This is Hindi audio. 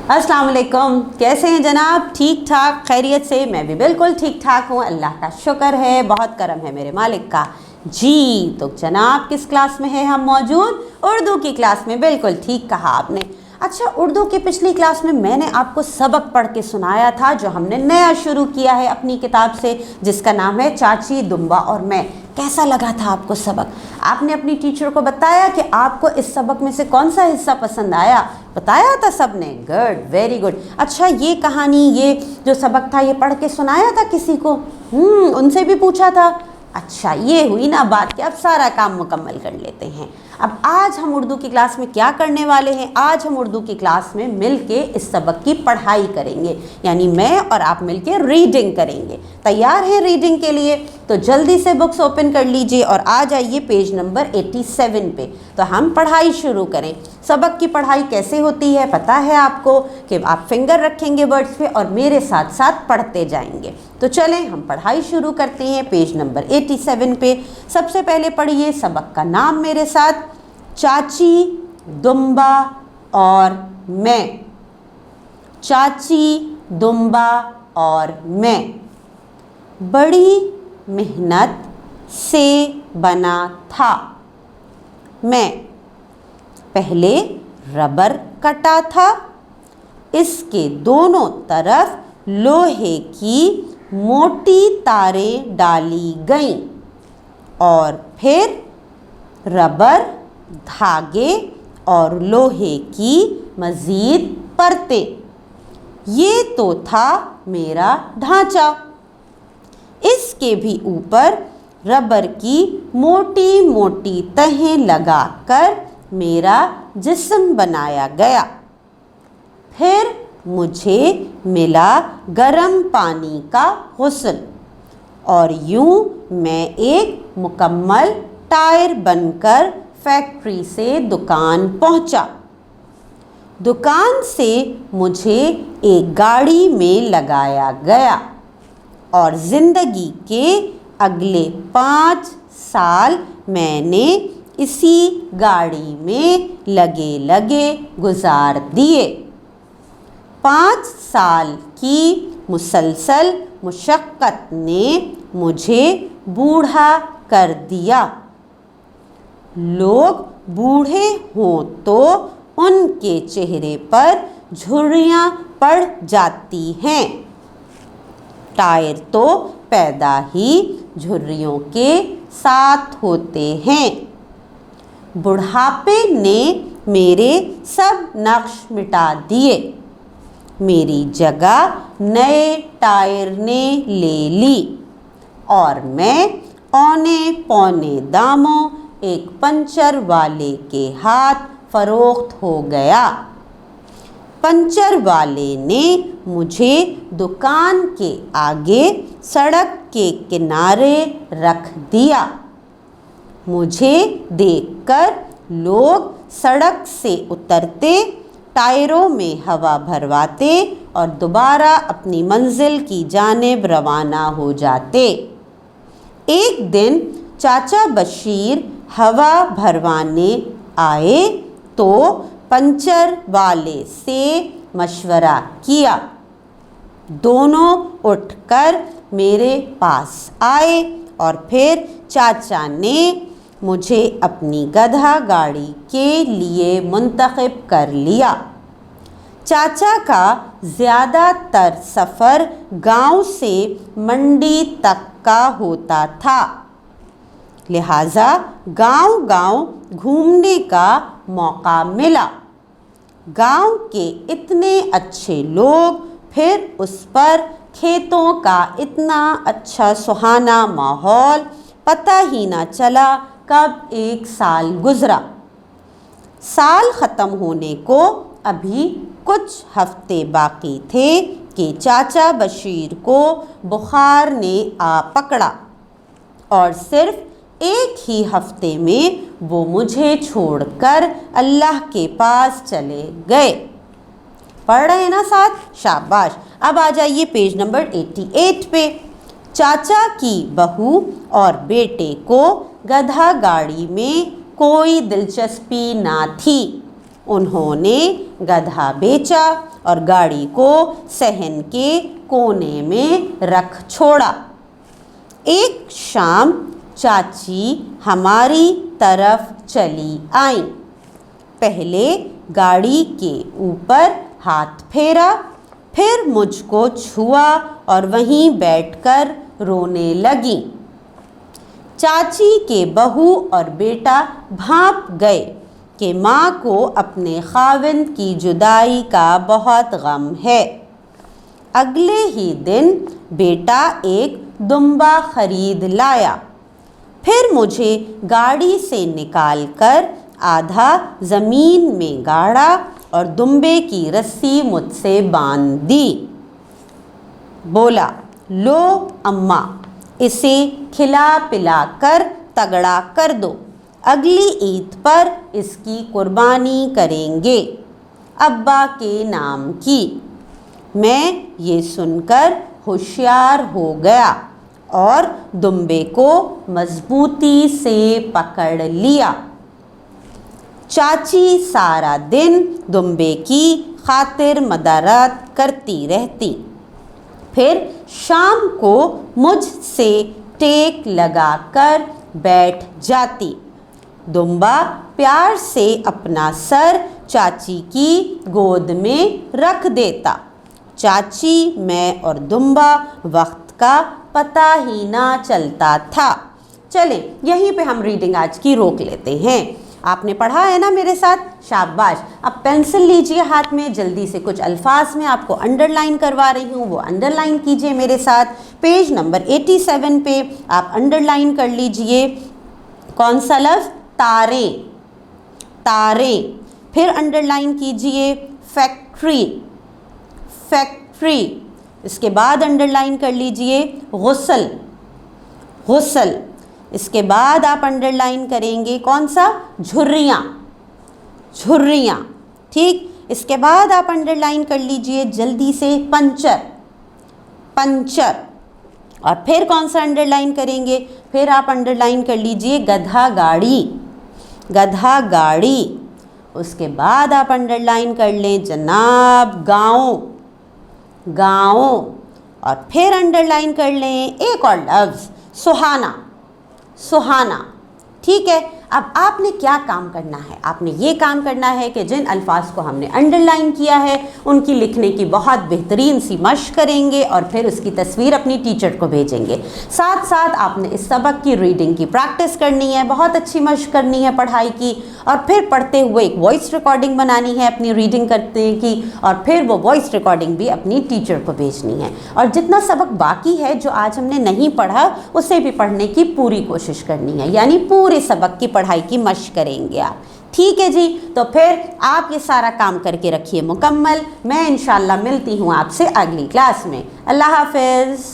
अस्सलाम वालेकुम। कैसे हैं जनाब? ठीक ठाक खैरियत से? मैं भी बिल्कुल ठीक ठाक हूँ, अल्लाह का शुक्र है, बहुत करम है मेरे मालिक का। जी तो जनाब किस क्लास में है हम मौजूद? उर्दू की क्लास में। बिल्कुल ठीक कहा आपने। अच्छा, उर्दू की पिछली क्लास में मैंने आपको सबक पढ़ के सुनाया था जो हमने नया शुरू किया है अपनी किताब से, जिसका नाम है चाची, दुम्बा और मैं। कैसा लगा था आपको सबक? आपने अपनी टीचर को बताया कि आपको इस सबक में से कौन सा हिस्सा पसंद आया? बताया था सबने? Good, very good. अच्छा, ये कहानी, ये जो सबक था, ये पढ़ के सुनाया था किसी को? उनसे भी पूछा था? अच्छा, ये हुई ना बात कि अब सारा काम मुकम्मल कर लेते हैं। अब आज हम उर्दू की क्लास में क्या करने वाले हैं? आज हम उर्दू की क्लास में मिलके इस सबक की पढ़ाई करेंगे, यानी मैं और आप मिलके रीडिंग करेंगे। तैयार हैं रीडिंग के लिए? तो जल्दी से बुक्स ओपन कर लीजिए और आ जाइए पेज नंबर 87 पे। तो हम पढ़ाई शुरू करें। सबक की पढ़ाई कैसे होती है पता है आपको, कि आप फिंगर रखेंगे वर्ड्स पे और मेरे साथ साथ पढ़ते जाएंगे। तो चलें हम पढ़ाई शुरू करते हैं पेज नंबर 87 पे। सबसे पहले पढ़िए सबक का नाम मेरे साथ, चाची, दुम्बा और मैं। चाची, दुम्बा और मैं। बड़ी मेहनत से बना था। मैं पहले रबर कटा था, इसके दोनों तरफ लोहे की मोटी तारें डाली गईं और फिर रबर, धागे और लोहे की मज़ीद परतें। ये तो था मेरा ढांचा। इसके भी ऊपर रबर की मोटी मोटी तहें लगाकर मेरा जिस्म बनाया गया। फिर मुझे मिला गर्म पानी का गुस्ल और यूं मैं एक मुकम्मल टायर बनकर फैक्ट्री से दुकान पहुंचा। दुकान से मुझे एक गाड़ी में लगाया गया और ज़िंदगी के अगले 5 साल मैंने इसी गाड़ी में लगे लगे गुजार दिए। 5 साल की मुसलसल मुशक्क़त ने मुझे बूढ़ा कर दिया। लोग बूढ़े हों तो उनके चेहरे पर झुर्रियाँ पड़ जाती हैं। टायर तो पैदा ही झुर्रियों के साथ होते हैं। बुढ़ापे ने मेरे सब नक्श मिटा दिए। मेरी जगह नए टायर ने ले ली और मैं औने पौने दामों एक पंचर वाले के हाथ फरोख्त हो गया। पंचर वाले ने मुझे दुकान के आगे सड़क के किनारे रख दिया। मुझे देखकर लोग सड़क से उतरते, टायरों में हवा भरवाते और दोबारा अपनी मंजिल की जानिब रवाना हो जाते। एक दिन चाचा बशीर हवा भरवाने आए तो पंचर वाले से मशवरा किया। दोनों उठकर मेरे पास आए और फिर चाचा ने मुझे अपनी गधा गाड़ी के लिए मुंतखब कर लिया। चाचा का ज़्यादातर सफ़र गांव से मंडी तक का होता था, लिहाजा गांव-गांव घूमने का मौका मिला। गांव के इतने अच्छे लोग, फिर उस पर खेतों का इतना अच्छा सुहाना माहौल, पता ही ना चला कब 1 साल गुज़रा। साल ख़त्म होने को अभी कुछ हफ्ते बाकी थे कि चाचा बशीर को बुखार ने आ पकड़ा और सिर्फ एक ही हफ्ते में वो मुझे छोड़कर अल्लाह के पास चले गए। पढ़ रहे हैं ना साथ? शाबाश। अब आ जाइए पेज नंबर 88 पे। चाचा की बहू और बेटे को गधा गाड़ी में कोई दिलचस्पी ना थी। उन्होंने गधा बेचा और गाड़ी को सहन के कोने में रख छोड़ा। एक शाम चाची हमारी तरफ चली आई। पहले गाड़ी के ऊपर हाथ फेरा, फिर मुझको छुआ और वहीं बैठकर रोने लगी। चाची के बहू और बेटा भांप गए कि माँ को अपने खाविंद की जुदाई का बहुत गम है। अगले ही दिन बेटा एक दुम्बा खरीद लाया, फिर मुझे गाड़ी से निकालकर आधा ज़मीन में गाड़ा और दुम्बे की रस्सी मुझसे बांध दी। बोला, लो अम्मा, इसे खिला पिला कर तगड़ा कर दो, अगली ईद पर इसकी कुर्बानी करेंगे अब्बा के नाम की। मैं ये सुनकर होशियार हो गया और दुम्बे को मजबूती से पकड़ लिया। चाची सारा दिन दुम्बे की खातिर मदारत करती रहती, फिर शाम को मुझसे टेक लगाकर बैठ जाती। दुम्बा प्यार से अपना सर चाची की गोद में रख देता। चाची, मैं और दुम्बा वक्त का पता ही ना चलता था। चलें, यहीं पे हम रीडिंग आज की रोक लेते हैं। आपने पढ़ा है ना मेरे साथ? शाबाश। अब पेंसिल लीजिए हाथ में, जल्दी से कुछ अल्फाज में आपको अंडरलाइन करवा रही हूँ, वो अंडरलाइन कीजिए मेरे साथ। पेज नंबर 87 पे आप अंडरलाइन कर लीजिए कौन सा लफ्ज़? तारे, तारे। फिर अंडरलाइन कीजिए फैक्ट्री, फैक्ट्री। इसके बाद अंडरलाइन कर लीजिए गुस्ल, गुस्ल। इसके बाद आप अंडरलाइन करेंगे कौन सा? झुर्रियाँ, झुर्रियाँ। ठीक, इसके बाद आप अंडरलाइन कर लीजिए जल्दी से पंचर, पंचर। और फिर कौन सा अंडरलाइन करेंगे? फिर आप अंडरलाइन कर लीजिए गधा गाड़ी, गधा गाड़ी। उसके बाद आप अंडरलाइन कर लें जनाब गाँव, गाँव। और फिर अंडरलाइन कर लें एक और लफ्ज़ सुहाना, सुहाना। ठीक है, अब आपने क्या काम करना है? आपने ये काम करना है कि जिन अल्फाज को हमने अंडरलाइन किया है उनकी लिखने की बहुत बेहतरीन सी मश्क करेंगे और फिर उसकी तस्वीर अपनी टीचर को भेजेंगे। साथ साथ आपने इस सबक की रीडिंग की प्रैक्टिस करनी है, बहुत अच्छी मश्क करनी है पढ़ाई की, और फिर पढ़ते हुए एक वॉइस रिकॉर्डिंग बनानी है अपनी रीडिंग करने की, और फिर वो वॉइस रिकॉर्डिंग भी अपनी टीचर को भेजनी है। और जितना सबक बाकी है जो आज हमने नहीं पढ़ा उसे भी पढ़ने की पूरी कोशिश करनी है, यानी पूरे सबक की पढ़ाई की मश्क करेंगे आप। ठीक है जी, तो फिर आप ये सारा काम करके रखिए मुकम्मल। मैं इंशाल्लाह मिलती हूँ आपसे अगली क्लास में। अल्लाह हाफिज़।